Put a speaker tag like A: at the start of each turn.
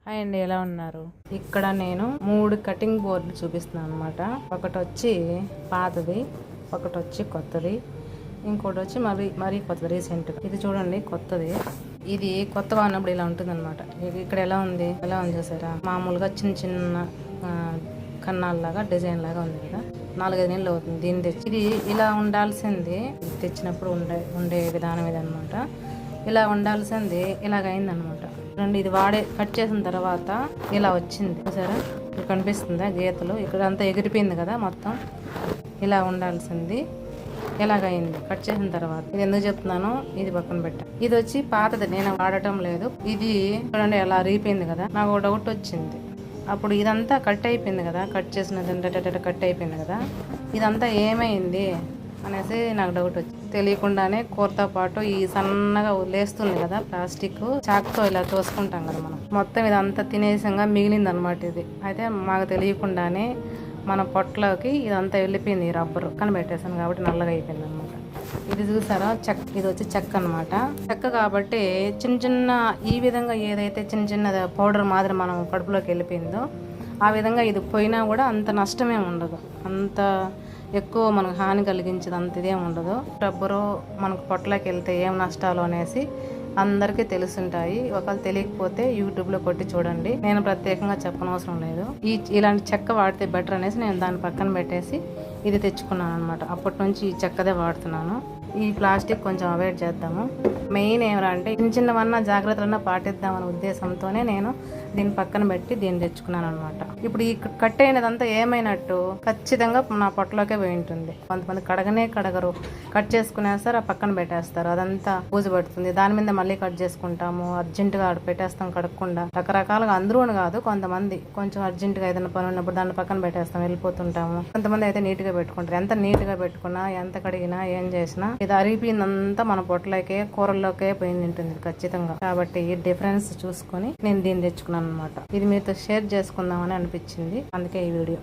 A: Hi అండి, ఎలా ఉన్నారు? ఇక్కడ నేను 3 కటింగ్ బోర్డులు చూపిస్తున్నాను అనమాట. ఒకటి వచ్చి పాతది, ఒకటి వచ్చి కొత్తది, ఇంకోటి వచ్చి మరీ కొత్తది రీసెంట్గా. ఇది చూడండి కొత్తది. ఇది కొత్తగా ఉన్నప్పుడు ఇలా ఉంటుంది అనమాట. ఇక్కడ ఎలా ఉంది చూసారా? మామూలుగా చిన్న చిన్న కన్నాల్లాగా డిజైన్ లాగా ఉంది కదా. 4-5 నెలలు అవుతుంది దీన్ని తెచ్చి. ఇది ఇలా ఉండాల్సింది తెచ్చినప్పుడు ఉండే విధానం ఇది అనమాట. ఇలా ఉండాల్సింది ఇలాగైందనమాట. ఇది కట్ చేసిన తర్వాత ఇలా వచ్చింది చూసారా? ఇక్కడ కనిపిస్తుందా గీతలు? ఇక్కడ అంతా ఎగిరిపోయింది కదా మొత్తం. ఇలా ఉండాల్సింది ఎలాగైంది కట్ చేసిన తర్వాత. ఇది ఎందుకు చెప్తున్నాను, ఇది పక్కన పెట్టా. ఇది వచ్చి పాతది, నేను వాడటం లేదు. ఇది చూడండి ఎలా రీపోయింది కదా. నాకు ఒక డౌట్ వచ్చింది అప్పుడు. ఇదంతా కట్ అయిపోయింది కదా, కట్ చేసినది కట్ అయిపోయింది కదా. ఇదంతా ఏమైంది అనేసి నాకు డౌట్ వచ్చింది. తెలియకుండానే కూరతో పాటు ఈ సన్నగా లేస్తుంది కదా ప్లాస్టిక్, చాకుతో ఇలా తోసుకుంటాం కదా మనం. మొత్తం ఇదంతా తినేసంగా మిగిలింది అనమాట ఇది. అయితే మాకు తెలియకుండానే మన పొట్టలోకి ఇదంతా వెళ్ళిపోయింది. ఈ రబ్బరు కనిపెట్టేసాను కాబట్టి నల్లగా అయిపోయింది అనమాట. ఇది చూసారా ఇది వచ్చి చెక్క అనమాట. చెక్క కాబట్టి చిన్న చిన్న ఈ విధంగా ఏదైతే చిన్న చిన్న పౌడర్ మాదిరి మనం కడుపులోకి వెళ్ళిపోయిందో ఆ విధంగా ఇది పోయినా కూడా అంత నష్టమే ఉండదు. అంత ఎక్కువ మనకు హాని కలిగించేది అంత ఇదేం ఉండదు. రబ్బరు మనకు పొట్టలోకి వెళ్తే ఏం నష్టాలు అనేసి అందరికీ తెలుసుంటాయి. ఒకవేళ తెలియకపోతే యూట్యూబ్లో కొట్టి చూడండి. నేను ప్రత్యేకంగా చెప్పనవసరం లేదు. ఇలాంటి చెక్క వాడితే బెటర్ అనేసి నేను దాన్ని పక్కన పెట్టేసి ఇది తెచ్చుకున్నాను అనమాట. అప్పటి నుంచి ఈ చెక్కదే వాడుతున్నాను. ఈ ప్లాస్టిక్ కొంచెం అవాయిడ్ చేద్దాము. మెయిన్ ఏమంటే చిన్న చిన్నవన్నా జాగ్రత్తలన్నా పాటిద్దామనే ఉద్దేశంతోనే నేను దీన్ని పక్కన పెట్టి దీన్ని తెచ్చుకున్నాను అనమాట. ఇప్పుడు ఈ కట్ అయినదంతా ఏమైనట్టు ఖచ్చితంగా నా పొట్టలోకే పోయి ఉంటుంది. కొంతమంది కడగరు, కట్ చేసుకునేస్తారు, ఆ పక్కన పెట్టేస్తారు. అదంతా పూజ పడుతుంది. దాని మీద మళ్ళీ కట్ చేసుకుంటాము. అర్జెంటుగా ఆడ పెట్టేస్తాం కడగకుండా. రకరకాలుగా అందరూ కాదు, కొంతమంది కొంచెం అర్జెంటుగా ఏదైనా పని ఉన్నప్పుడు దాన్ని పక్కన పెట్టేస్తాం, వెళ్ళిపోతుంటాము. కొంతమంది అయితే నీట్గా పెట్టుకుంటారు. ఎంత నీట్గా పెట్టుకున్నా, ఎంత కడిగినా, ఏం చేసినా ఇది అరిగిపోయిందంతా మన పొట్టలోకే కూరల్లోకే పోయింది ఉంటుంది ఖచ్చితంగా. కాబట్టి ఈ డిఫరెన్స్ చూసుకొని నేను దీన్ని తెచ్చుకున్నాను అనమాట. ఇది మీతో షేర్ చేసుకుందామని అనిపించింది, అందుకే ఈ వీడియో.